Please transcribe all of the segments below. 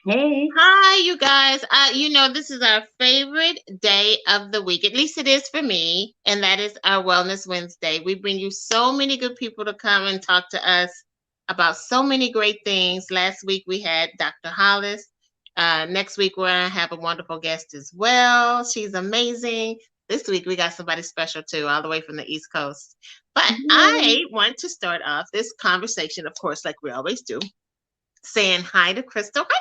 Hey. Hi, you guys. This is our favorite day of the week. At least it is for me, and that is our Wellness Wednesday. We bring you so many good people to come and talk to us about so many great things. Last week we had Dr. Hollis. Next week we're going to have a wonderful guest as well. She's amazing. This week we got somebody special too, all the way from the East Coast. But Yay. I want to start off this conversation, of course, like we always do, saying hi to Crystal. Hi,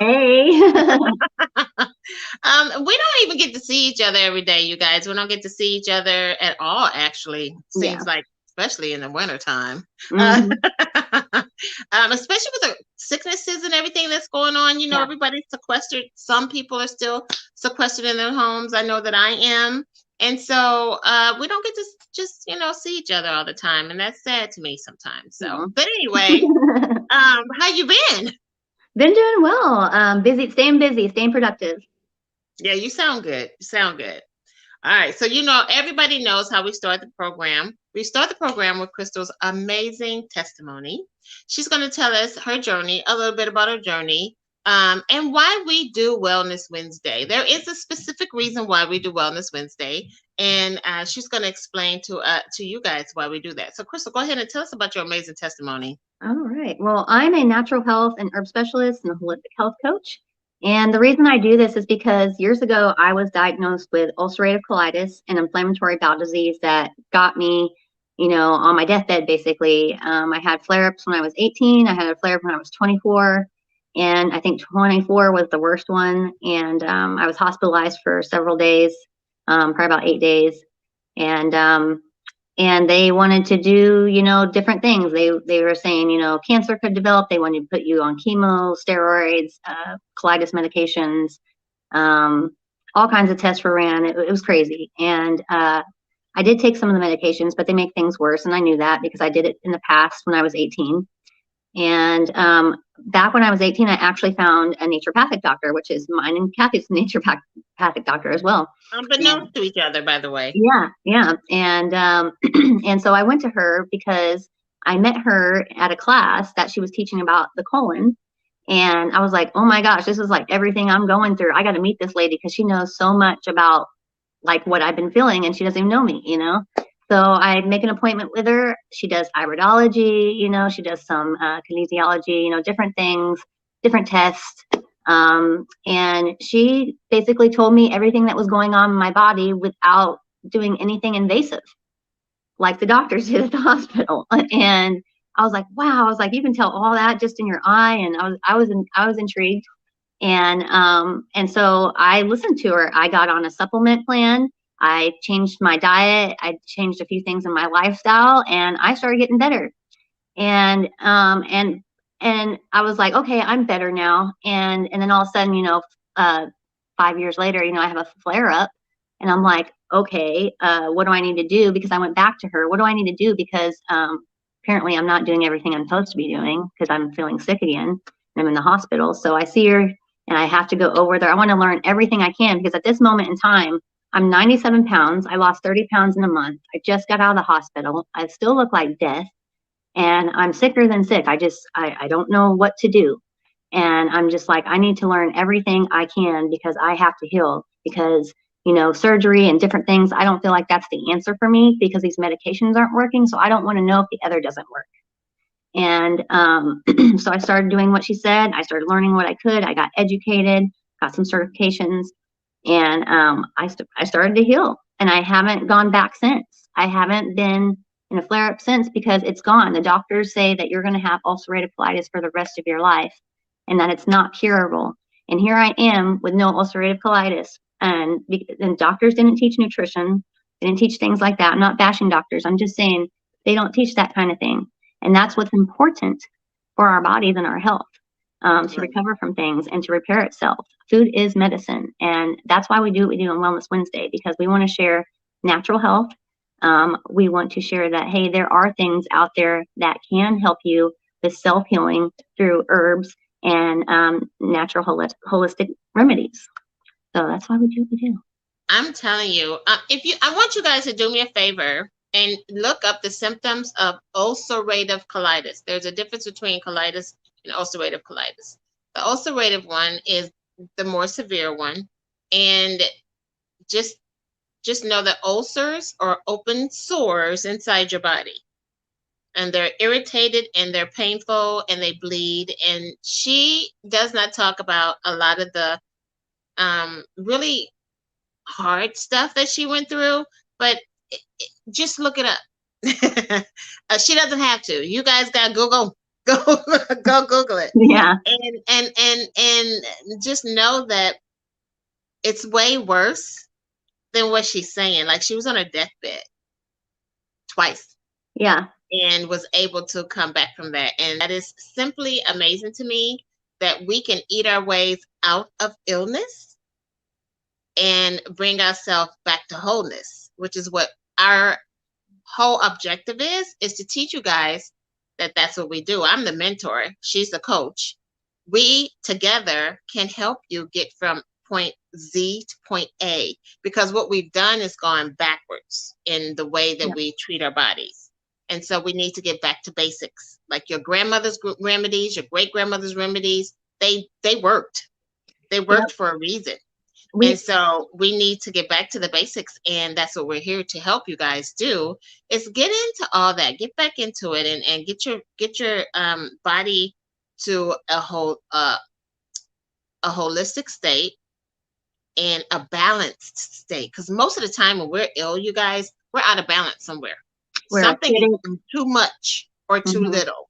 Hey. We don't even get to see each other every day, you guys. We don't get to see each other at all, actually. Yeah. Seems like, especially in the wintertime. Uh, hmm especially with the sicknesses and everything that's going on. Yeah. Everybody's sequestered. Some people are still sequestered in their homes. I know that I am. And so we don't get to just, see each other all the time. And that's sad to me sometimes. So, No. but anyway, how you been? Been doing well. Busy, staying productive. Yeah, you sound good. You sound good. All right. So, everybody knows how we start the program. We start the program with Crystal's amazing testimony. She's going to tell us her journey, a little bit about her journey, and why we do Wellness Wednesday. There is a specific reason why we do Wellness Wednesday, and she's going to explain to you guys why we do that. So, Crystal, go ahead and tell us about your amazing testimony. All right. Well, I'm a natural health and herb specialist and a holistic health coach. And the reason I do this is because years ago I was diagnosed with ulcerative colitis, an inflammatory bowel disease that got me, on my deathbed basically. I had flare-ups when I was 18. I had a flare-up when I was 24. And I think 24 was the worst one. And I was hospitalized for several days, probably about 8 days. And and they wanted to do different things. They were saying cancer could develop. They wanted to put you on chemo, steroids, colitis medications, um, all kinds of tests were ran. It was crazy. And I did take some of the medications, but they make things worse, and I knew that because I did it in the past when I was 18. And back when I was 18, I actually found a naturopathic doctor, which is mine and Kathey's naturopathic doctor as well. And Unbeknownst to each other, by the way. yeah, yeah. And and so I went to her because I met her at a class that she was teaching about the colon. And I was like, oh my gosh, this is like everything I'm going through. I got to meet this lady because she knows so much about like what I've been feeling and she doesn't even know me. So I make an appointment with her. She does iridology, she does some kinesiology, different things, different tests. And she basically told me everything that was going on in my body without doing anything invasive, like the doctors did at the hospital. And I was like, wow, I was like, you can tell all that just in your eye. And I was intrigued. And so I listened to her. I got on a supplement plan. I changed my diet. I changed a few things in my lifestyle, and I started getting better. And I was like, okay, I'm better now. And then all of a sudden, 5 years later, I have a flare up, and I'm like, okay, what do I need to do? Because I went back to her. What do I need to do? Because apparently I'm not doing everything I'm supposed to be doing because I'm feeling sick again and I'm in the hospital. So I see her and I have to go over there. I want to learn everything I can because at this moment in time, I'm 97 pounds. I lost 30 pounds in a month. I just got out of the hospital. I still look like death and I'm sicker than sick. I don't know what to do. And I'm just like, I need to learn everything I can because I have to heal because, surgery and different things, I don't feel like that's the answer for me because these medications aren't working. So I don't want to know if the other doesn't work. And so I started doing what she said. I started learning what I could. I got educated, got some certifications, and I started to heal. And I haven't gone back since. I haven't been in a flare up since because it's gone. The doctors say that you're going to have ulcerative colitis for the rest of your life and that it's not curable. And here I am with no ulcerative colitis. And doctors didn't teach nutrition, they didn't teach things like that. I'm not bashing doctors. I'm just saying they don't teach that kind of thing. And that's what's important for our bodies and our health, to Right. recover from things and to repair itself. Food is medicine. And that's why we do what we do on Wellness Wednesday, because we want to share natural health. We want to share that, hey, there are things out there that can help you with self healing through herbs and natural holistic remedies. So that's why we do what we do. I'm telling you, I want you guys to do me a favor and look up the symptoms of ulcerative colitis. There's a difference between colitis and ulcerative colitis. The ulcerative one is the more severe one. And just just know that ulcers are open sores inside your body. And they're irritated and they're painful and they bleed. And she does not talk about a lot of the really hard stuff that she went through, but just look it up. She doesn't have to. You guys got Google. Go go Google it. Yeah. And just know that it's way worse than what she's saying. Like, she was on her deathbed twice Yeah. and was able to come back from that. And that is simply amazing to me, that we can eat our ways out of illness and bring ourselves back to wholeness, which is what our whole objective is to teach you guys that that's what we do. I'm the mentor. She's the coach. We together can help you get from point Z to point A, because what we've done is gone backwards in the way that we treat our bodies. And so we need to get back to basics. Like your grandmother's remedies, your great grandmother's remedies, they worked. They worked for a reason. And so we need to get back to the basics, and that's what we're here to help you guys do, is get into all that, get back into it, and get your body to a holistic state and a balanced state. Because most of the time when we're ill, you guys, we're out of balance somewhere. Something is too much or too little,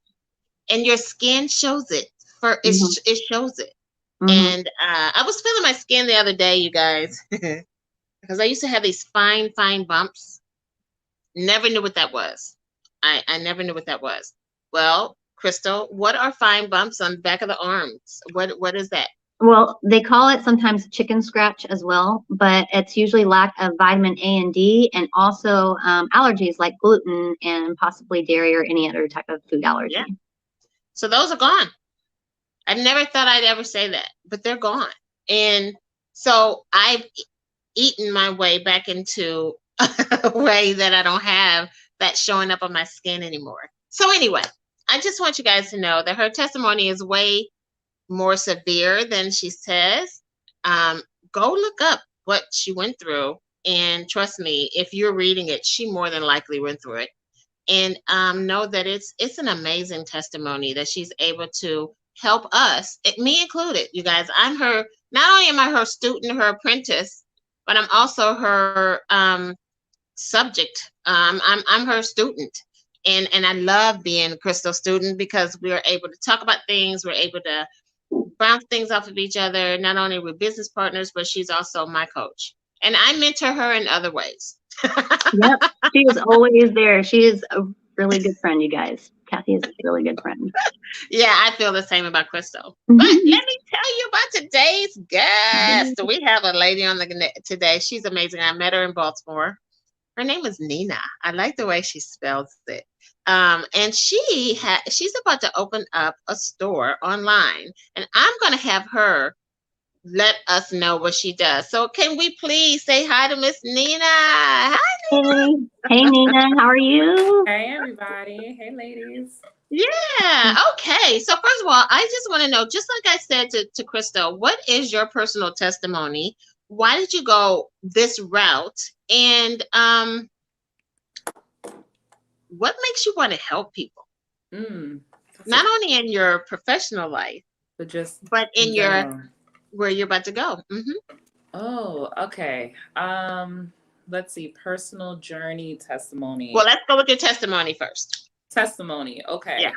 and your skin shows it. It shows it. And I was feeling my skin the other day, you guys, because I used to have these fine bumps. Never knew what that was. I never knew what that was. Well, Crystal, what are fine bumps on the back of the arms? What is that? Well, they call it sometimes chicken scratch as well, but it's usually lack of vitamin A and D, and also allergies like gluten and possibly dairy or any other type of food allergy. Yeah. So those are gone. I never thought I'd ever say that, but they're gone. And so I've eaten my way back into a way that I don't have that showing up on my skin anymore. So anyway, I just want you guys to know that her testimony is way more severe than she says. Go look up what she went through, and trust me, if you're reading it, she more than likely went through it. And know that it's an amazing testimony that she's able to help us, me included, you guys. I'm her, not only am I her student, her apprentice, but I'm also her subject. I'm her student. And I love being a Crystal student, because we're able to talk about things, we're able to bounce things off of each other. Not only are we business partners, but she's also my coach. And I mentor her in other ways. Yep, she is always there. She is a really good friend, you guys. Kathey is a really good friend. Yeah, I feel the same about Crystal. But let me tell you about today's guest. We have a lady on the today. She's amazing. I met her in Baltimore. Her name is Ninah. I like the way she spells it. And she's about to open up a store online, and I'm going to have her let us know what she does. So can we please say hi to Miss Ninah? Hi, Ninah. Hey, Ninah. How are you? Hey, everybody. Hey, ladies. Yeah. Okay. So first of all, I just want to know, just like I said to Crystal, what is your personal testimony? Why did you go this route? And what makes you want to help people? Not only in your professional life, but in your where you're about to go. Oh, okay. Let's see. Personal journey testimony. Well, let's go with your testimony first. Testimony. Okay. Yeah.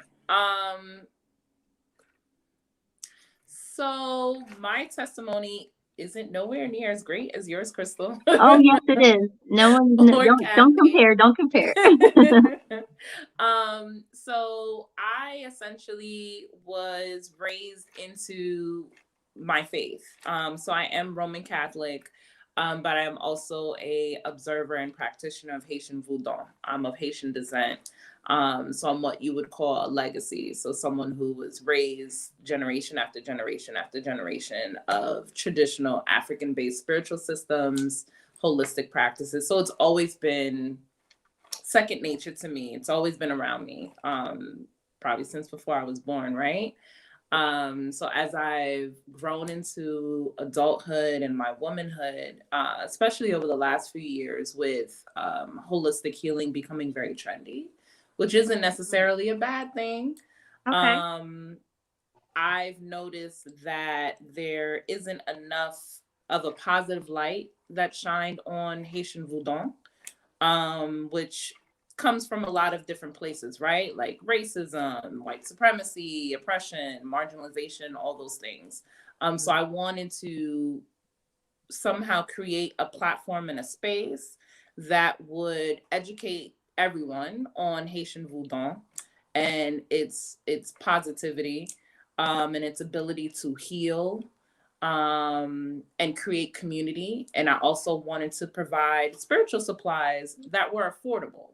So my testimony isn't nowhere near as great as yours, Crystal. Oh, yes, it is. No one, don't compare. Don't compare. So I essentially was raised into my faith. So I am Roman Catholic, but I am also a observer and practitioner of Haitian Voodoo. I'm of Haitian descent. So I'm what you would call a legacy. So someone who was raised generation after generation after generation of traditional African-based spiritual systems, holistic practices. So it's always been second nature to me. It's always been around me, probably since before I was born, right? So as I've grown into adulthood and my womanhood, especially over the last few years with holistic healing becoming very trendy, which isn't necessarily a bad thing. Okay. I've noticed that there isn't enough of a positive light that shined on Haitian Voodoo, which comes from a lot of different places, right? Like racism, white supremacy, oppression, marginalization, all those things. So I wanted to somehow create a platform and a space that would educate everyone on Haitian Voodoo and its positivity, and its ability to heal, and create community. And I also wanted to provide spiritual supplies that were affordable,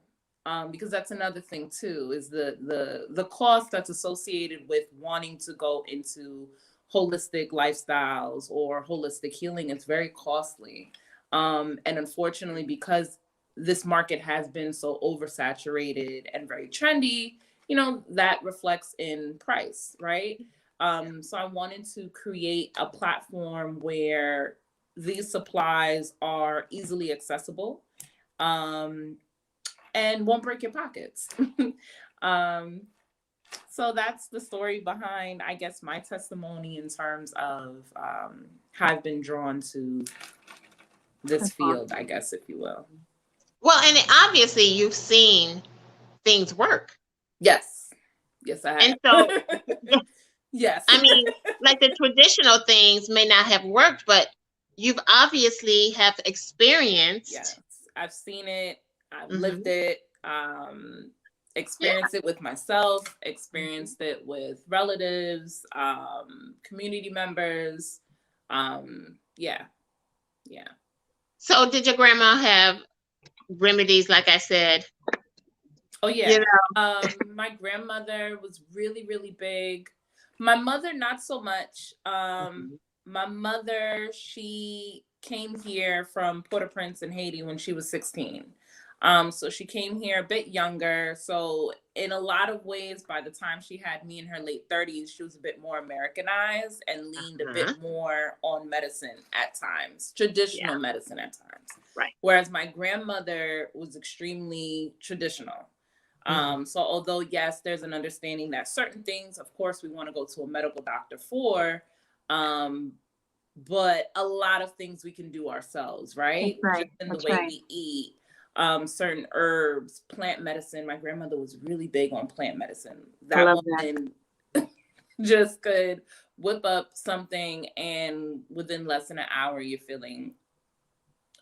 because that's another thing too, is the cost that's associated with wanting to go into holistic lifestyles or holistic healing. It's very costly, and unfortunately, because this market has been so oversaturated and very trendy, that reflects in price, right? So I wanted to create a platform where these supplies are easily accessible, and won't break your pockets. So that's the story behind, I guess, my testimony in terms of how I've been drawn to this field, I guess, if you will. Well, and obviously you've seen things work. Yes. Yes, I have. And so, yes. I mean, like the traditional things may not have worked, but you've obviously have experienced. Yes, I've seen it. I've lived it. Experienced it with myself. Experienced it with relatives, community members. Yeah. So, did your grandma have remedies, like I said? Oh yeah. My grandmother was really, really big. My mother, not so much. My mother, she came here from Port-au-Prince in Haiti when she was 16. So she came here a bit younger. So in a lot of ways, by the time she had me in her late 30s, she was a bit more Americanized and leaned a bit more on medicine at times, traditional medicine at times. Right. Whereas my grandmother was extremely traditional. So although, yes, there's an understanding that certain things, of course, we want to go to a medical doctor for, but a lot of things we can do ourselves, right? Right. Just in the way we eat, certain herbs, plant medicine. My grandmother was really big on plant medicine. That woman just could whip up something, and within less than an hour, you're feeling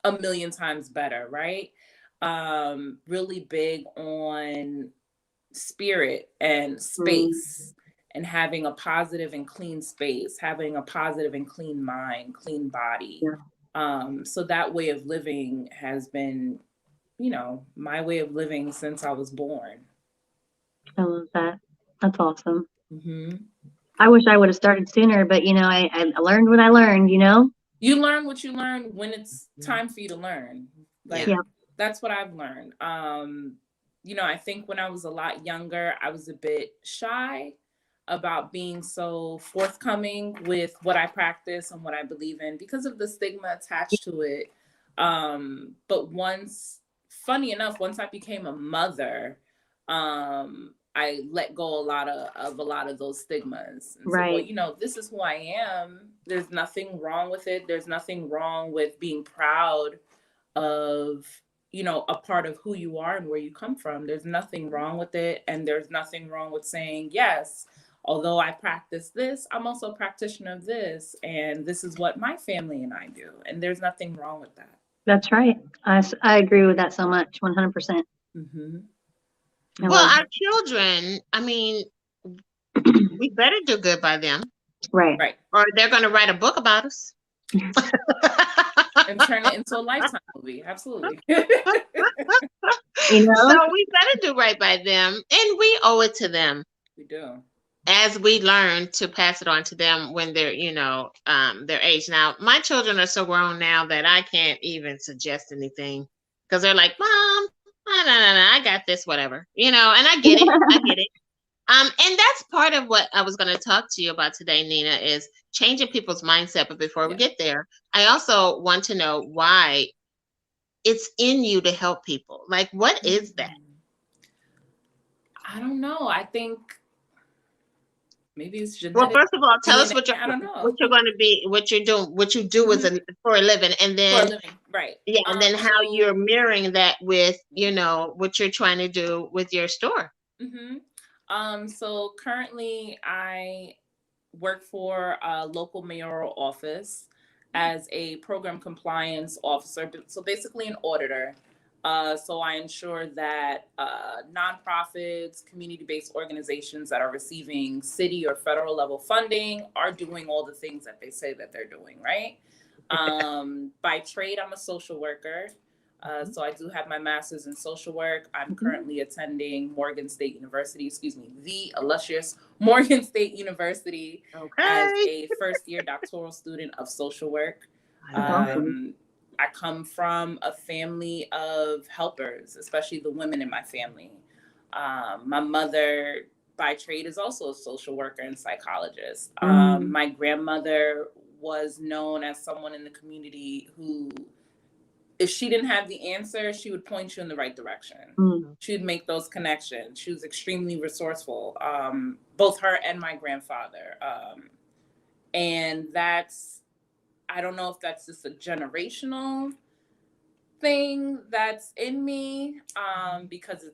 a million times better, right? Really big on spirit and space, and having a positive and clean space, having a positive and clean mind, clean body. So that way of living has been, my way of living since I was born. I love that. That's awesome. I wish I would have started sooner, but I learned what I learned. You learn what you learn when it's time for you to learn. That's what I've learned. I think when I was a lot younger, I was a bit shy about being so forthcoming with what I practice and what I believe in because of the stigma attached to it. But funny enough, once I became a mother, I let go a lot of those stigmas. And right. So, well, this is who I am. There's nothing wrong with it. There's nothing wrong with being proud of, a part of who you are and where you come from. There's nothing wrong with it. And there's nothing wrong with saying, yes, although I practice this, I'm also a practitioner of this. And this is what my family and I do. And there's nothing wrong with that. That's right. I agree with that so much, 100%. Well, our children, I mean, we better do good by them. Right. Or they're going to write a book about us. And turn it into a Lifetime movie. Absolutely. So we better do right by them. And we owe it to them. We do. As we learn to pass it on to them when they're, their age. Now, my children are so grown now that I can't even suggest anything because they're like, Mom, no, I got this, whatever, and I get it. And that's part of what I was going to talk to you about today, Ninah, is changing people's mindset. But before we get there, I also want to know why it's in you to help people. Like, what is that? I don't know. I think maybe it's genetic. Well, first of all, tell us I don't know. what you're going to be, what you're doing, what you do as for a living, and then right. Yeah, and then how you're mirroring that with, you know, what you're trying to do with your store. So currently I work for a local mayoral office as a program compliance officer. So basically an auditor. So I ensure that nonprofits, community-based organizations that are receiving city or federal level funding are doing all the things that they say that they're doing, right? By trade, I'm a social worker. So I do have my master's in social work. I'm currently attending the illustrious Morgan State University as a first-year doctoral student of social work. I come from a family of helpers, especially the women in my family. My mother, by trade, is also a social worker and psychologist. My grandmother was known as someone in the community who, if she didn't have the answer, she would point you in the right direction. She would make those connections. She was extremely resourceful, both her and my grandfather. And that's, I don't know if that's just a generational thing that's in me, because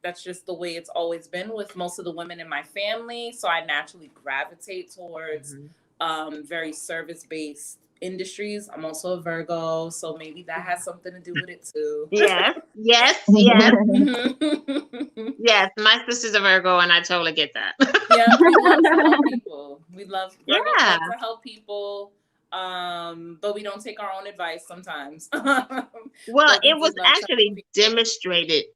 that's just the way it's always been with most of the women in my family. So I naturally gravitate towards very service-based industries. I'm also a Virgo, so maybe that has something to do with it too. Yes. Yes. My sister's a Virgo, and I totally get that. We love to help people. Virgos love to help people, but we don't take our own advice sometimes. Well, it was actually demonstrated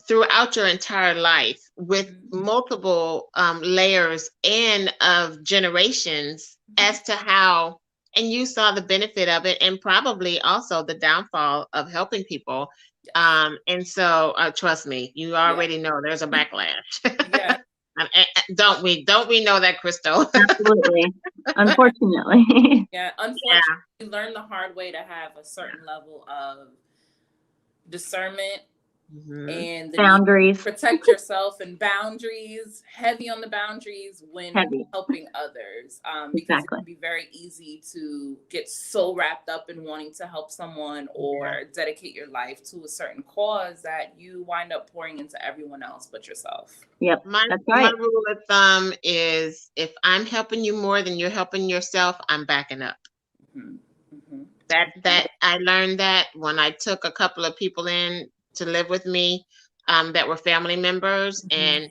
throughout your entire life with multiple layers and of generations as to how, and you saw the benefit of it, and probably also the downfall of helping people. And so trust me, you already know there's a backlash. Don't we know that, Crystal? Absolutely. Unfortunately. Unfortunately, you learn the hard way to have a certain level of discernment and the boundaries. Protect yourself, and boundaries, heavy on the boundaries when helping others, because it can be very easy to get so wrapped up in wanting to help someone or dedicate your life to a certain cause that you wind up pouring into everyone else but yourself. Yep, that's right. My rule of thumb is if I'm helping you more than you're helping yourself, I'm backing up. That I learned that when I took a couple of people in to live with me that were family members, and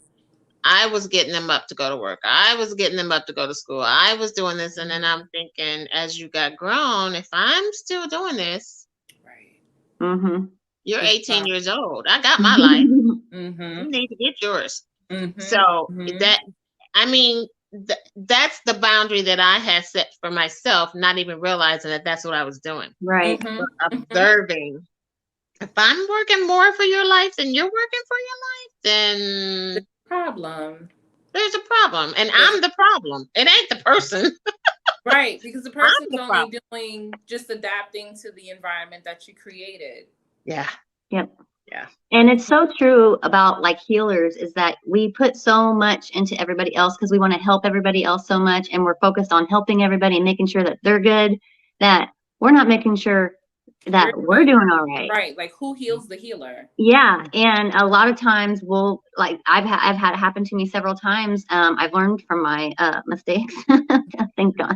I was getting them up to go to work. I was getting them up to go to school. I was doing this, and then I'm thinking, as you got grown, if I'm still doing this, you're 18 years old. I got my life. You need to get yours. So that, I mean, that's the boundary that I had set for myself, not even realizing that that's what I was doing. Right. Observing. If I'm working more for your life than you're working for your life, then there's a problem. And I'm the problem. It ain't the person. Right. Because the person's only doing, just adapting to the environment that you created. Yeah. And it's so true about like healers, is that we put so much into everybody else because we want to help everybody else so much. And we're focused on helping everybody and making sure that they're good, that we're not making sure that we're doing all right. Right. Like, who heals the healer? Yeah. And a lot of times we'll, like, I've had it happen to me several times. I've learned from my mistakes. Thank God.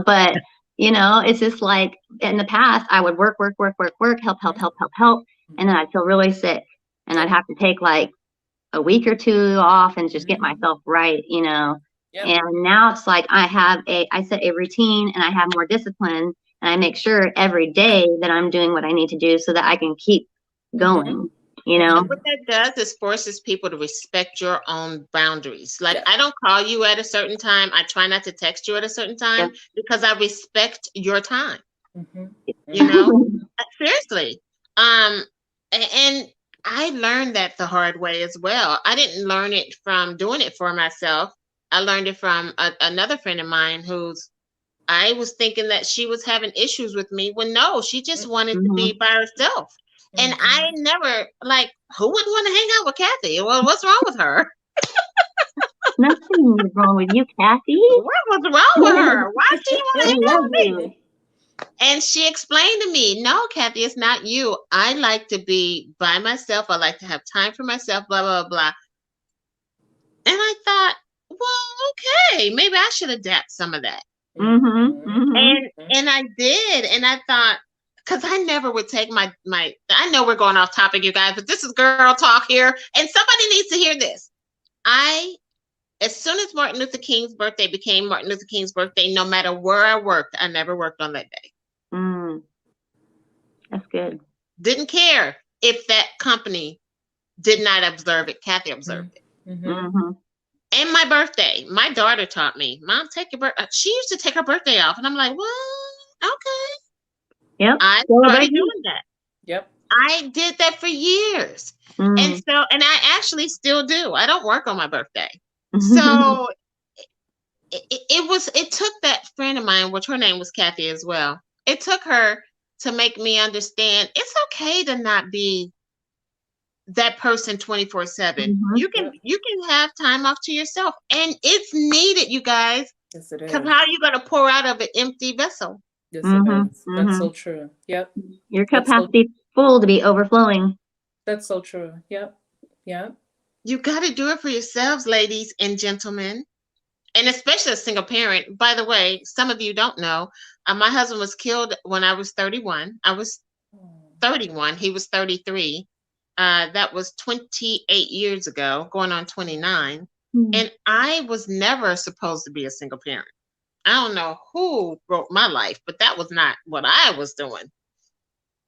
But you know, it's just like in the past I would work, help. And then I'd feel really sick, and I'd have to take like a week or two off and just get myself right, you know. And now it's like I set a routine, and I have more discipline, and I make sure every day that I'm doing what I need to do so that I can keep going, you know. And what that does is forces people to respect your own boundaries. Like, I don't call you at a certain time. I try not to text you at a certain time because I respect your time. You know, seriously. And I learned that the hard way as well. I didn't learn it from doing it for myself. I learned it from another friend of mine I was thinking that she was having issues with me when no, she just wanted to Mm-hmm. be by herself. And I Mhm. never, like, who would want to hang out with Kathey? Well, what's wrong with her? Nothing is wrong with you, Kathey. What was wrong with her? Why she want to We hang out love with me? you. And she explained to me, no, Kathey, it's not you. I like to be by myself. I like to have time for myself, blah, blah, blah. And I thought, well, okay, maybe I should adapt some of that. Mm-hmm. Mm-hmm. And I did. And I thought, because I never would take I know we're going off topic, you guys, but this is girl talk here. And somebody needs to hear this. As soon as Martin Luther King's birthday became Martin Luther King's birthday, no matter where I worked, I never worked on that day. Mm. That's good. Didn't care if that company did not observe it. Kathey observed it. Mm-hmm. And my birthday, my daughter taught me, Mom, take your birthday. She used to take her birthday off. And I'm like, what? Okay. Yep. I started doing that. Yep. I did that for years. And I actually still do. I don't work on my birthday. So it took that friend of mine, which her name was Kathey as well. It took her to make me understand it's okay to not be that person 24/7. Mm-hmm. You can have time off to yourself, and it's needed, you guys. Yes, it is. Because how are you going to pour out of an empty vessel? Yes, Mm-hmm. it is. That's Mm-hmm. so true. Yep. Your cup has to be full to be overflowing. That's so true. Yep. Yep. You got to do it for yourselves, ladies and gentlemen, and especially a single parent. By the way, some of you don't know, my husband was killed when I was 31. I was 31. He was 33. That was 28 years ago, going on 29. Mm-hmm. And I was never supposed to be a single parent. I don't know who wrote my life, but that was not what I was doing.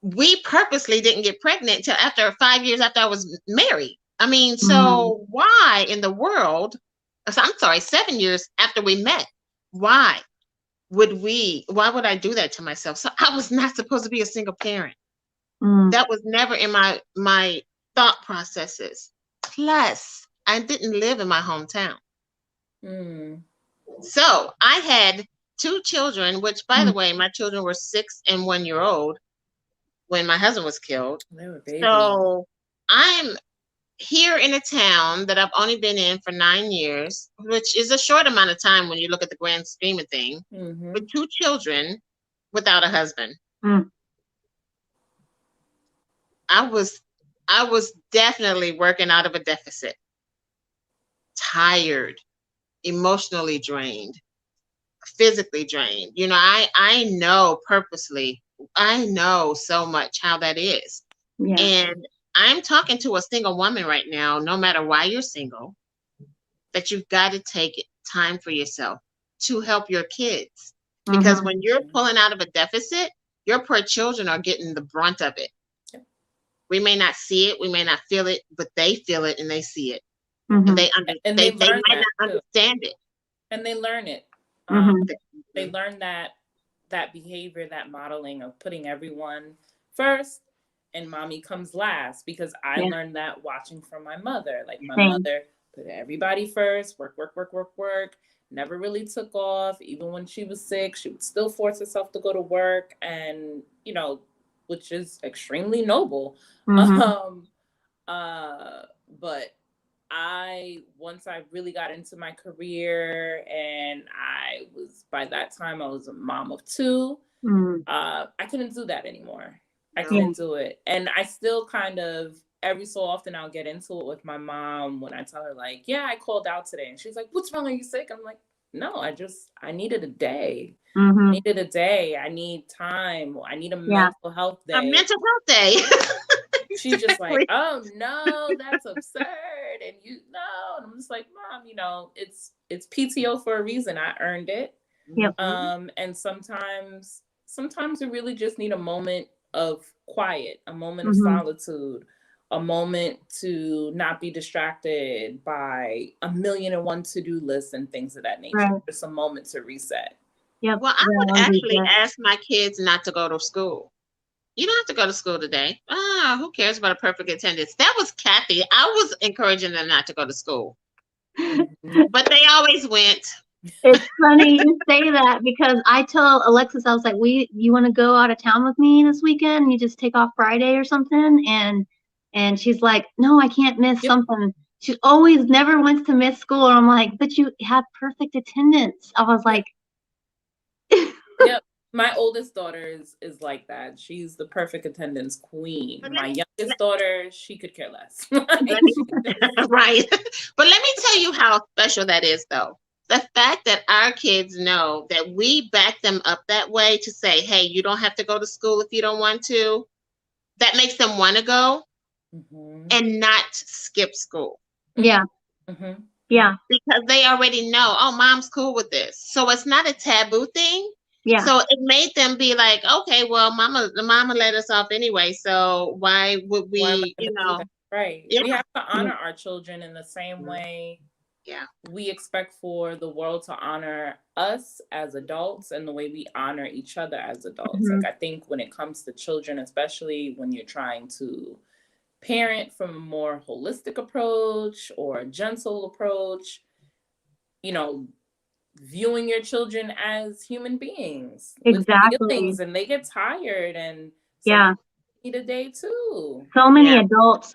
We purposely didn't get pregnant until after 5 years after I was married. I mean, so why in the world? I'm sorry, 7 years after we met. Why would I do that to myself? So I was not supposed to be a single parent. That was never in my thought processes. Plus, I didn't live in my hometown. So I had 2 children, which, by the way, my children were 6 and 1 year old when my husband was killed. They were babies. So I'm here in a town that I've only been in for 9 years, which is a short amount of time when you look at the grand scheme of things, with 2 children without a husband. I was definitely working out of a deficit, tired, emotionally drained, physically drained. You know, I know purposely, I know so much how that is. Yeah. And I'm talking to a single woman right now, no matter why you're single, that you've got to take time for yourself to help your kids. Because when you're pulling out of a deficit, your poor children are getting the brunt of it. We may not see it, we may not feel it, but they feel it and they see it. And they might not understand it. And they learn it. They learn that behavior, that modeling of putting everyone first and mommy comes last, because I learned that watching from my mother. Like my mother put everybody first, work, never really took off. Even when she was sick, she would still force herself to go to work, and, you know, which is extremely noble. But once I really got into my career, and by that time I was a mom of 2, I couldn't do that anymore. I couldn't do it. And I still kind of, every so often I'll get into it with my mom when I tell her, like, yeah, I called out today. And she's like, what's wrong? Are you sick? I'm like, no, I needed a day. I needed a day. I need time. I need a mental health day. A mental health day. She's just like, oh no, that's absurd. And and I'm just like, Mom, you know, it's PTO for a reason. I earned it. And sometimes we really just need a moment of quiet, a moment of solitude, a moment to not be distracted by 1,000,001 to-do lists and things of that nature. Just a moment to reset. Well, I would actually ask my kids not to go to school. You don't have to go to school today. Ah, who cares about a perfect attendance? That was Kathey. I was encouraging them not to go to school, but they always went. It's funny you say that because I tell Alexis, I was like, you want to go out of town with me this weekend? You just take off Friday or something? And she's like, no, I can't miss something. She always never wants to miss school. And I'm like, but you have perfect attendance. I was like, yep. My oldest daughter is like that. She's the perfect attendance queen. My youngest daughter, she could care less. Right. But let me tell you how special that is, though. The fact that our kids know that we back them up that way to say, hey, you don't have to go to school if you don't want to, that makes them want to go and not skip school. Yeah. Yeah. Because they already know, oh, mom's cool with this. So it's not a taboo thing. Yeah. So it made them be like, okay, well, mama let us off anyway. So why would we, Right. Yeah. We have to honor our children in the same way. Yeah. We expect for the world to honor us as adults and the way we honor each other as adults. Like, I think when it comes to children, especially when you're trying to parent from a more holistic approach or a gentle approach, viewing your children as human beings with feelings, and they get tired, and need a day too. So many adults,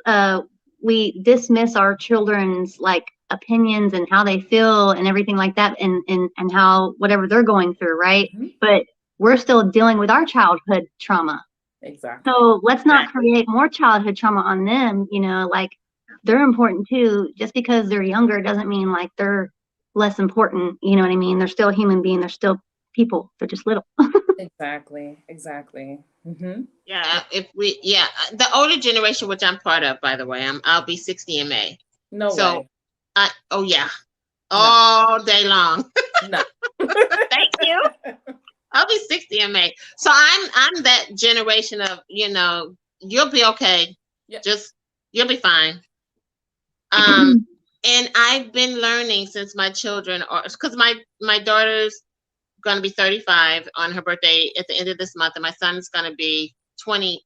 we dismiss our children's like opinions and how they feel and everything like that, and how whatever they're going through, right? But we're still dealing with our childhood trauma. Exactly. So let's not create more childhood trauma on them. Like, they're important too. Just because they're younger doesn't mean like they're less important. You know what I mean? They're still a human being. They're still people. They're just little. Exactly. Yeah. The older generation, which I'm part of, by the way, I'll be 60 in May. No way. All day long. No. Thank you. I'll be 60 in May. So I'm that generation of, you'll be okay. Yep. Just, you'll be fine. And I've been learning since my children because my daughter's going to be 35 on her birthday at the end of this month. And my son's going to be 30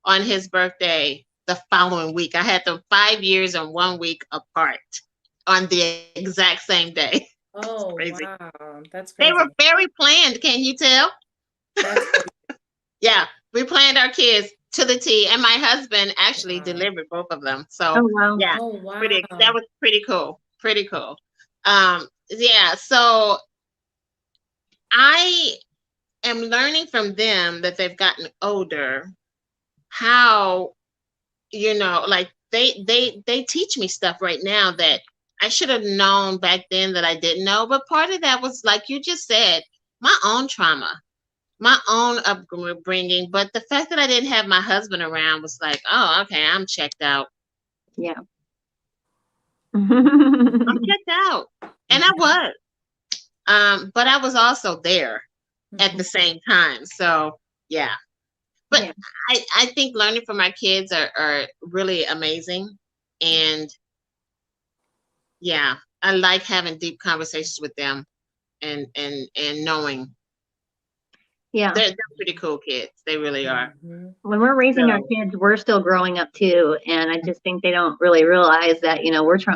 on his birthday the following week. I had them 5 years and 1 week apart on the exact same day. Oh, crazy. Wow. That's crazy. They were very planned. Can you tell? Yeah. We planned our kids to the T, and my husband actually delivered both of them. So yeah, that was pretty cool. So I am learning from them that they've gotten older, how, like they teach me stuff right now that I should have known back then that I didn't know. But part of that was, like you just said, my own trauma, my own upbringing. But the fact that I didn't have my husband around was like, oh, okay, I'm checked out. Yeah. I'm checked out. And I was. But I was also there at the same time. So, yeah. But I think learning from our kids are really amazing. And, yeah, I like having deep conversations with them and knowing. Yeah. They're pretty cool kids. They really are. When we're raising our kids, we're still growing up too. And I just think they don't really realize that,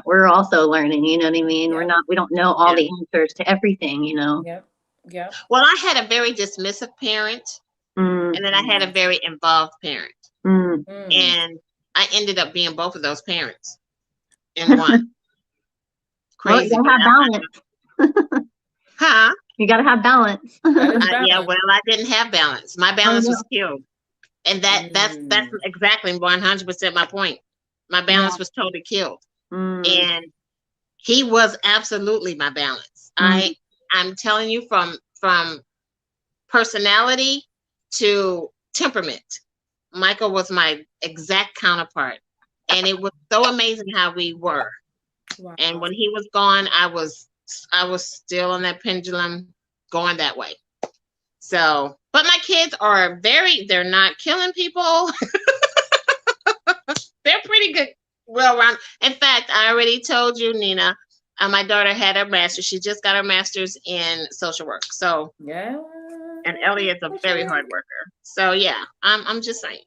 we're also learning, you know what I mean? Yeah. We don't know all the answers to everything, Yep. Well, I had a very dismissive parent, and then I had a very involved parent. And I ended up being both of those parents in one. Crazy. Well, you gotta have balance. Huh? You gotta have balance. Yeah, well, I didn't have balance. My balance was killed. And that's exactly 100% my point. My balance was totally killed. And he was absolutely my balance. I'm telling you, from personality to temperament, Michael was my exact counterpart. And it was so amazing how we were. Wow. And when he was gone, I was still on that pendulum going that way. So, but my kids are they're not killing people. They're pretty good, well-rounded. In fact, I already told you, Ninah, my daughter had her master's. She just got her master's in social work. So, And Elliot's a very hard worker. So yeah, I'm just saying.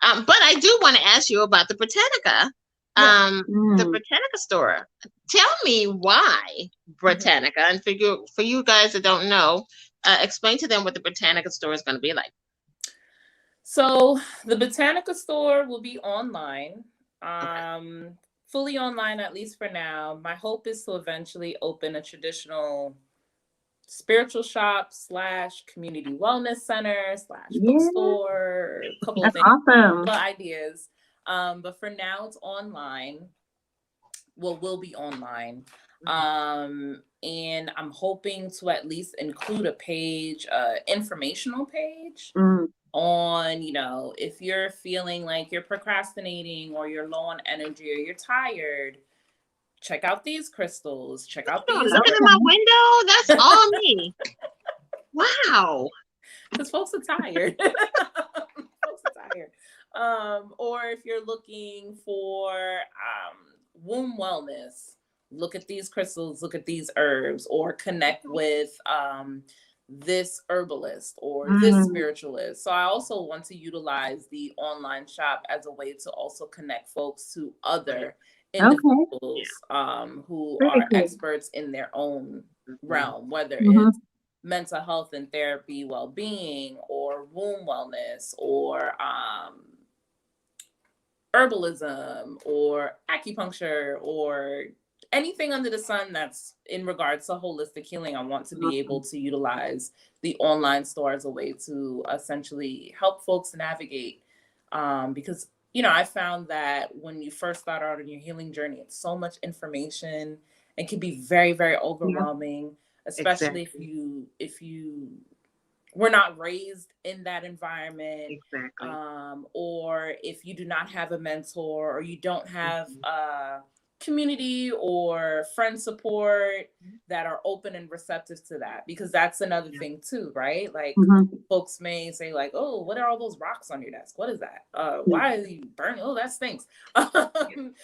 But I do want to ask you about the Britannica, the Britannica store. Tell me why Britannica, and for you guys that don't know, explain to them what the Britannica store is going to be like. So the Britannica store will be online, fully online, at least for now. My hope is to eventually open a traditional spiritual shop / community wellness center / bookstore, a couple of things, awesome. Ideas. But for now it's online. Well, will be online. And I'm hoping to at least include a page, informational page on, if you're feeling like you're procrastinating or you're low on energy or you're tired, check out these crystals. Check out these. Looking at my window, that's all me. Wow. Because folks are tired. Or if you're looking for womb wellness, look at these crystals, look at these herbs, or connect with this herbalist or this spiritualist. So I also want to utilize the online shop as a way to also connect folks to other individuals who are experts in their own realm, whether it's mental health and therapy, well-being, or womb wellness, or herbalism, or acupuncture, or anything under the sun that's in regards to holistic healing. I want to be able to utilize the online store as a way to essentially help folks navigate, because I found that when you first start out on your healing journey, it's so much information and can be very, very overwhelming, especially if you were not raised in that environment, or if you do not have a mentor, or you don't have community or friend support that are open and receptive to that, because that's another thing too, right? Like folks may say like, oh, what are all those rocks on your desk? What is that? Why are you burning? Oh, that stinks. Certain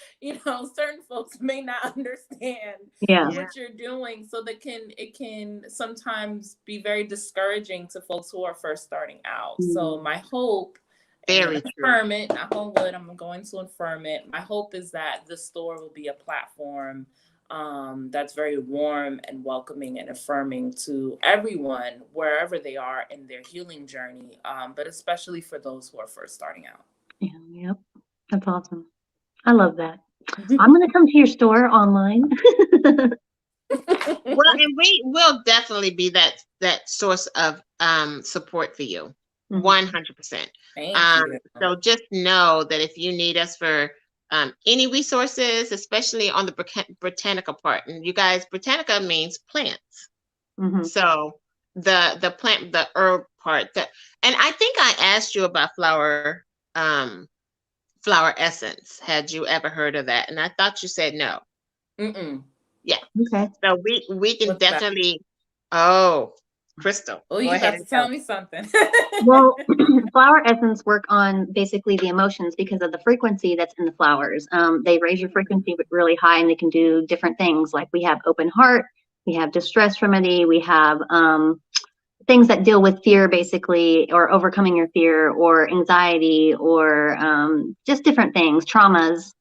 folks may not understand what you're doing, so it can sometimes be very discouraging to folks who are first starting out. So my hope, affirm it, knock on wood, I'm going to affirm it. My hope is that the store will be a platform that's very warm and welcoming and affirming to everyone, wherever they are in their healing journey, but especially for those who are first starting out. Yep. That's awesome. I love that. I'm going to come to your store online. Well, and we will definitely be that source of support for you. 100%. So just know that if you need us for any resources, especially on the Britannica part, and you guys, Britannica means plants. So the plant, the herb part, and I think I asked you about flower essence. Had you ever heard of that? And I thought you said no. Yeah. Okay. So we can definitely. Oh, Crystal. Oh, you have to tell me something. Well, flower essence work on basically the emotions because of the frequency that's in the flowers. They raise your frequency really high, and they can do different things. Like we have open heart, we have distress remedy, we have things that deal with fear, basically, or overcoming your fear, or anxiety, or just different things, traumas.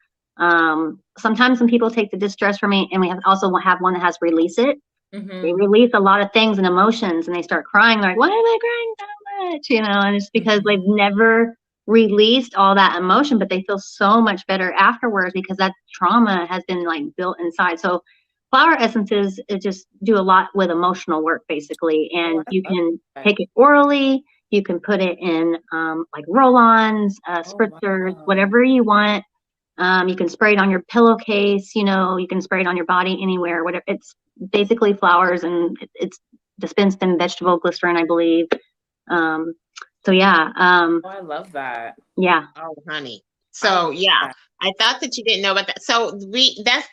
Sometimes when people take the distress remedy, and we also have one that has release it. They release a lot of things and emotions, and they start crying. They're like, why am I crying so much? And it's because they've never released all that emotion, but they feel so much better afterwards because that trauma has been like built inside. So flower essences just do a lot with emotional work, basically. And you can take it orally. You can put it in like roll-ons, spritzers, whatever you want. You can spray it on your pillowcase, you can spray it on your body, anywhere, whatever. It's basically flowers, and it's dispensed in vegetable glycerin, I believe. So yeah. I love that. Yeah. Oh, honey. So yeah, I thought that you didn't know about that. So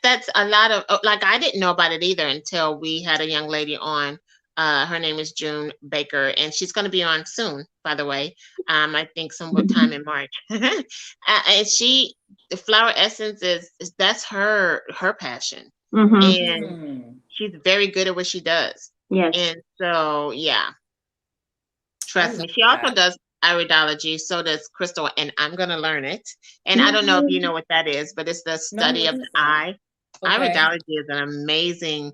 that's a lot of, like, I didn't know about it either until we had a young lady on. Her name is June Baker, and she's going to be on soon, by the way. I think sometime in March. And the flower essence that's her passion. And she's very good at what she does. Yes. And so, yeah. I Trust love me. She also that. does iridology. So does Crystal, and I'm going to learn it. And I don't know if you Mhm. know what that is, but it's the No, study what of is the that? eye. Okay. Iridology is an amazing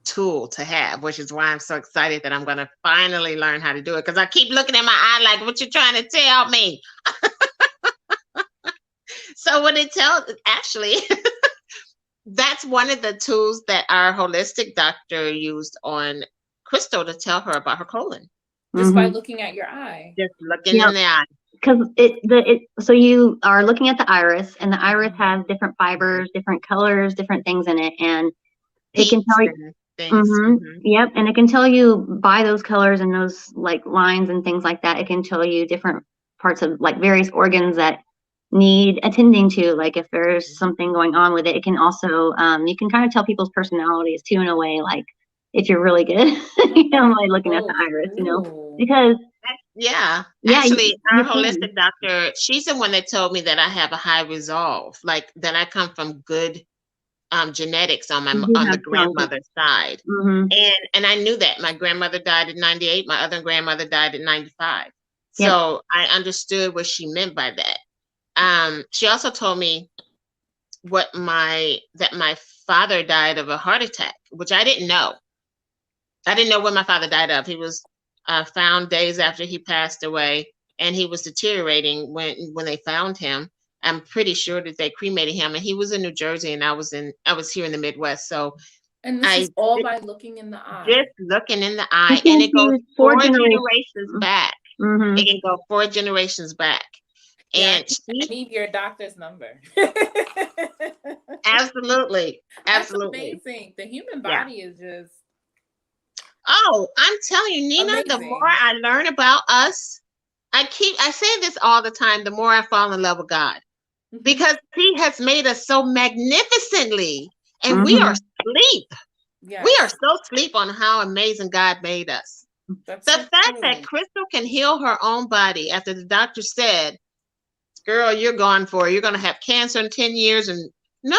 tool to have, which is why I'm so excited that I'm going to finally learn how to do it. Because I keep looking at my eye like, what you trying to tell me? So when it tells, actually, that's one of the tools that our holistic doctor used on Crystal to tell her about her colon. Just by Mhm. looking at your eye. Just looking Yep. in the eye. Because so you are looking at the iris, and the iris has different fibers, different colors, different things in it, and it can Peaks tell you. and things. Yep, and it can tell you by those colors and those like lines and things like that. It can tell you different parts of like various organs that need attending to. Like if there's something going on with it, it can also you can kind of tell people's personalities too in a way. Like if you're really good, by looking at the Oh, iris, cool. because Yeah. yeah, Actually, our you can. holistic doctor, she's the one that told me that I have a high resolve, like that I come from good genetics on You do on the have some. grandmother's side. Mm-hmm. And I knew that. My grandmother died at 98, my other grandmother died at 95. Yep. So I understood what she meant by that. She also told me that my father died of a heart attack, which I didn't know. I didn't know what my father died of. He was found days after he passed away, and he was deteriorating when they found him. I'm pretty sure that they cremated him, and he was in New Jersey, and I was here in the Midwest. So And this I is all by looking in the eye. just looking in the You eye, and can it goes see four 4 generations generations. back. Mm-hmm. It can go 4 generations back, Yeah, and I need your doctor's number. absolutely, That's absolutely, amazing. The human yeah. body is just Oh, I'm telling you, Ninah, the more amazing. I learn about us, I say this all the time, the more I fall in love with God, because he has made us so magnificently, and we are Mm-hmm. asleep. We are Yes, so asleep on how amazing God made us. that's The so fact that true. Crystal can heal her own body after the doctor said, girl, you're gone for it. You're going to have cancer in 10 years. And no,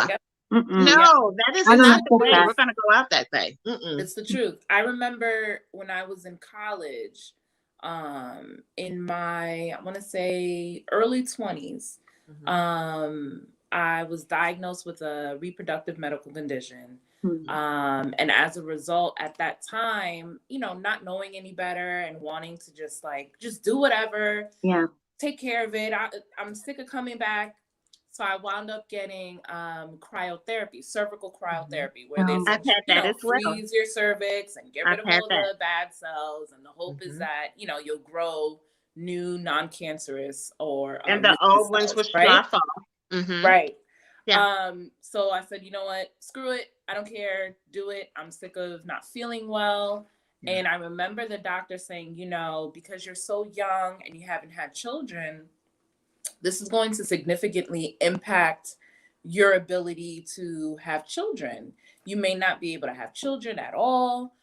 Yep, Mm-mm. yep. no, that is I It's don't the not the accept way. truth. that. We're going to go out that way. Mm-mm. It's the truth. I remember when I was in college, in my, I want to say early 20s, I was diagnosed with a reproductive medical condition. Mm-hmm. And as a result, at that time, not knowing any better and wanting to just do whatever, Yeah. take care of it. I'm sick of coming back. So I wound up getting cryotherapy, cervical cryotherapy, where they So, I've essentially, had that as well. freeze your cervix and get I've rid of had all that. the bad cells. And the hope is that, you'll grow new non-cancerous or And the living old ones cells, will right? slough off. Right. Yeah. So I said, you know what? Screw it. I don't care. Do it. I'm sick of not feeling well. Yeah. And I remember the doctor saying, because you're so young and you haven't had children, this is going to significantly impact your ability to have children. You may not be able to have children at all.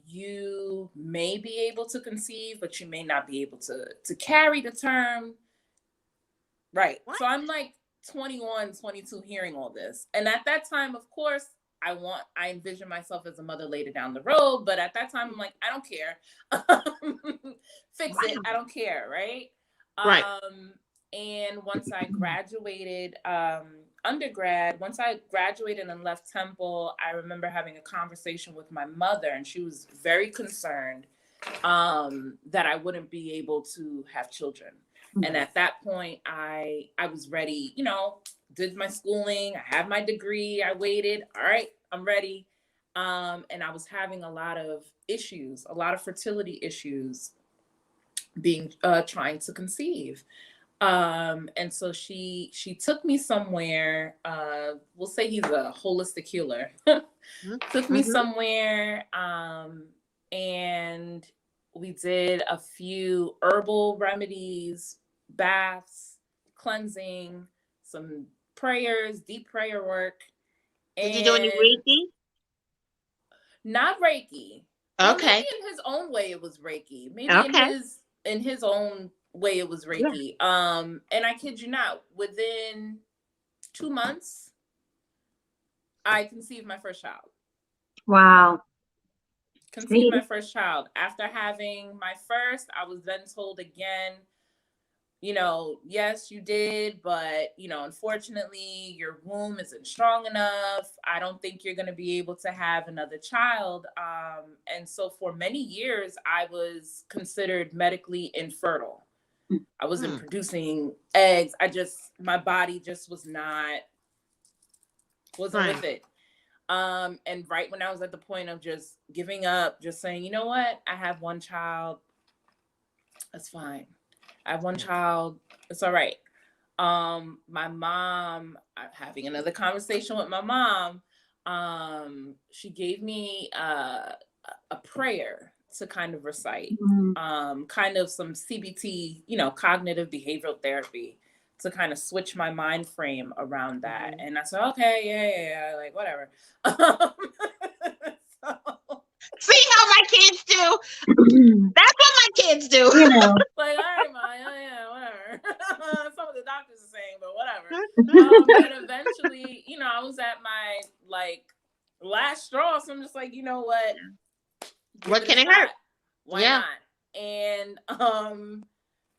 You may be able to conceive, but you may not be able to carry the term. Right. What? So I'm like 21, 22 hearing all this. And at that time, of course, I envision myself as a mother later down the road, but at that time I'm like, I don't care. Fix it. I don't care, right? Right. And once I graduated undergrad, once I graduated and left Temple, I remember having a conversation with my mother, and she was very concerned that I wouldn't be able to have children. And at that point, I was ready, did my schooling, I had my degree, I waited, all right, I'm ready. And I was having a lot of fertility issues trying to conceive. And so she took me somewhere, we'll say he's a holistic healer, took me somewhere, and we did a few herbal remedies, baths, cleansing, some prayers, deep prayer work. Did you do any And Reiki? not Reiki. Well, maybe Okay. in his own way it was Reiki. Maybe Okay. in his own way it was Reiki. Yeah. And I kid you not, within 2 months, I conceived my first child. wow. conceived my first child. After having my first, I was then told again, yes, you did, but, unfortunately, your womb isn't strong enough. I don't think you're going to be able to have another child. And so for many years, I was considered medically infertile. I wasn't producing eggs. My body just wasn't with it. And right when I was at the point of just giving up, just saying, you know what, I have one child. That's fine. I have one child. It's all right. My mom, I'm having another conversation with my mom. She gave me a prayer to kind of recite, kind of some CBT, cognitive behavioral therapy, to kind of switch my mind frame around that. And I said, okay, yeah, like whatever. See how my kids do? That's what my kids do. Like, all right, Ma, yeah, whatever. Some of the doctors are saying, but whatever. And eventually, I was at my last straw. So I'm just like, you know what? What can it hurt? Why not? And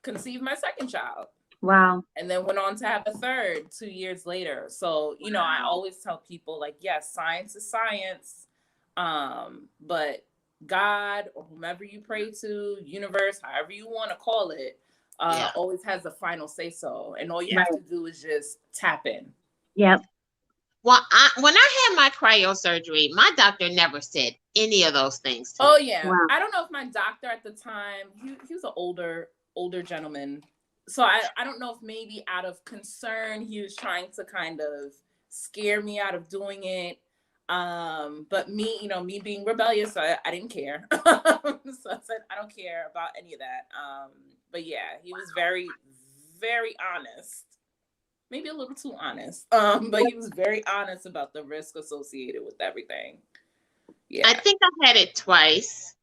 conceived my second child. Wow. And then went on to have a third 2 years later. So, I always tell people, like, yes, science is science. But God, or whomever you pray to, universe, however you want to call it, always has the final say so. And all you have to do is just tap in. Yep. Well, when I had my cryosurgery, my doctor never said any of those things to me. Oh, yeah. Wow. I don't know if my doctor at the time, he was an older gentleman. So I don't know if maybe out of concern, he was trying to kind of scare me out of doing it. But me, me being rebellious, I didn't care. So I said, I don't care about any of that. But yeah, he was very, very honest. Maybe a little too honest. But he was very honest about the risk associated with everything. Yeah. I think I had it twice.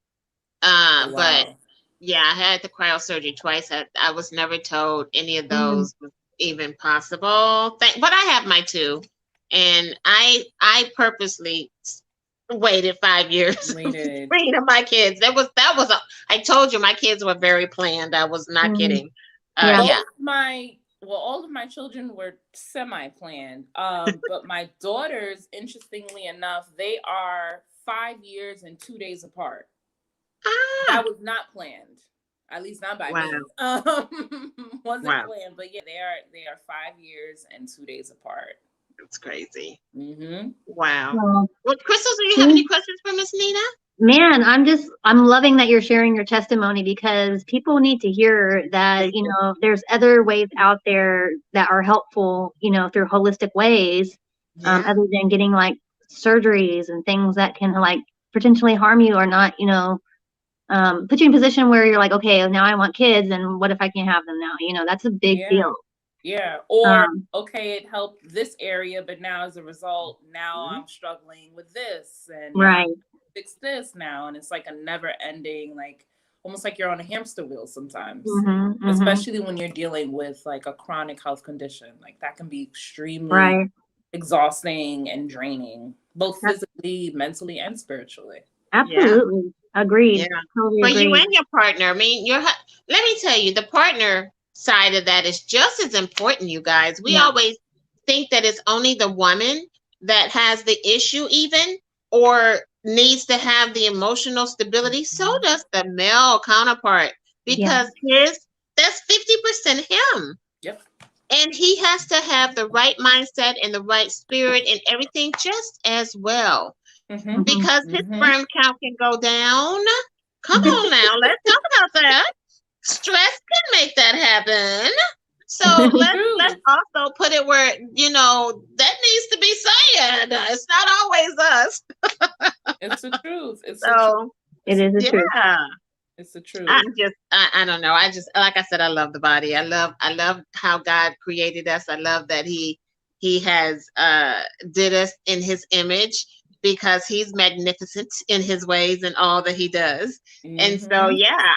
Wow. But yeah, I had the cryosurgery twice. I was never told any of those was even possible. But I have my two. And I purposely waited 5 years bringing my kids. I told you my kids were very planned. I was not kidding. All of my children were semi-planned. But my daughters, interestingly enough, they are 5 years and 2 days apart. That was not planned. At least not by me. Wasn't planned, but yeah, they are 5 years and 2 days apart. It's crazy. Mm-hmm. Wow. Well, Crystal, do you have any questions for Miss Ninah? Man, I'm loving that you're sharing your testimony, because people need to hear that, there's other ways out there that are helpful, through holistic ways, other than getting like surgeries and things that can like potentially harm you or not, put you in a position where you're like, okay, now I want kids, and what if I can't have them now? That's a big deal. Yeah. Or, okay, it helped this area, but now as a result, now I'm struggling with this, and fix this now. And it's like a never ending, like almost like you're on a hamster wheel sometimes, especially when you're dealing with like a chronic health condition. Like that can be extremely exhausting and draining, both physically, mentally, and spiritually. Absolutely. Agreed. Yeah. Totally agreed. You and your partner, I mean, let me tell you, the partner side of that is just as important, you guys. We always think that it's only the woman that has the issue even, or needs to have the emotional stability. So does the male counterpart, because that's 50% him. Yep. And he has to have the right mindset and the right spirit and everything just as well. Because his sperm count can go down. Come on now, let's talk about that. Stress can make that happen. So let's also put it where, that needs to be said. It's not always us. It's the truth. It is the truth. It's the truth. I don't know. Like I said, I love the body. I love how God created us. I love that he has did us in his image, because he's magnificent in his ways and all that he does. And so,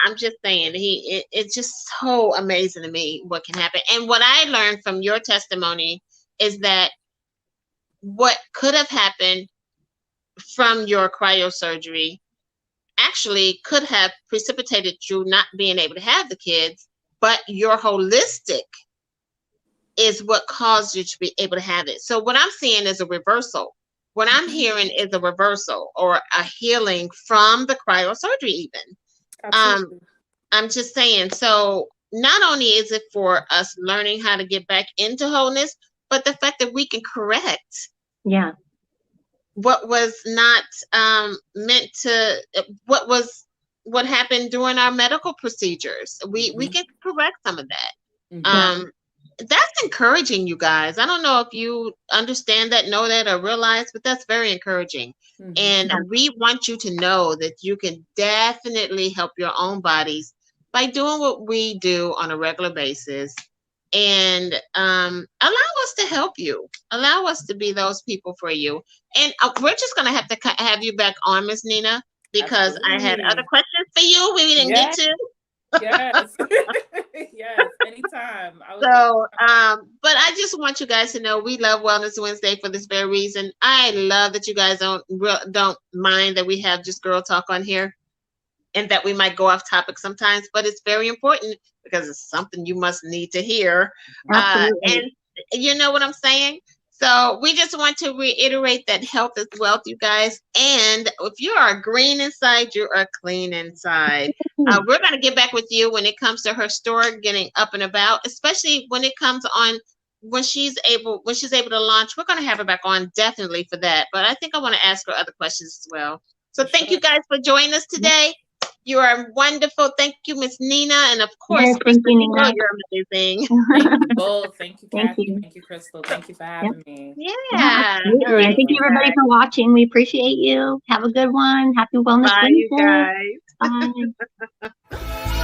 I'm just saying, it's just so amazing to me what can happen. And what I learned from your testimony is that what could have happened from your cryosurgery actually could have precipitated you not being able to have the kids, but your holistic is what caused you to be able to have it. So what I'm seeing is a reversal. What I'm hearing is a reversal or a healing from the cryosurgery even. I'm just saying, so not only is it for us learning how to get back into wholeness, but the fact that we can correct what was not meant to, what happened during our medical procedures. We can correct some of that. That's encouraging, you guys. I don't know if you understand that, know that, or realize, but that's very encouraging. And we want you to know that you can definitely help your own bodies by doing what we do on a regular basis, and allow us to help you, allow us to be those people for you. And we're just going to have to have you back on, Miss Ninah, because I had other questions for you we didn't get to. Yes. Yes, anytime. But I just want you guys to know we love Wellness Wednesday for this very reason. I love that you guys don't mind that we have just girl talk on here, and that we might go off topic sometimes, but it's very important because it's something you must need to hear. And you know what I'm saying? So we just want to reiterate that health is wealth, you guys. And if you are green inside, you are clean inside. We're going to get back with you when it comes to her store getting up and about, especially when it comes on when she's able to launch. We're going to have her back on definitely for that. But I think I want to ask her other questions as well. So thank you guys for joining us today. You are wonderful. Thank you, Miss Ninah. And of course, thank you, Ninah. You're amazing. Thank you both. Thank you, Thank Kathey. you. Thank you, Crystal. Thank you for having me. Yeah. Absolutely. And thank you, everybody, for watching. We appreciate you. Have a good one. Happy Wellness Wednesday. Bye, you guys. Bye.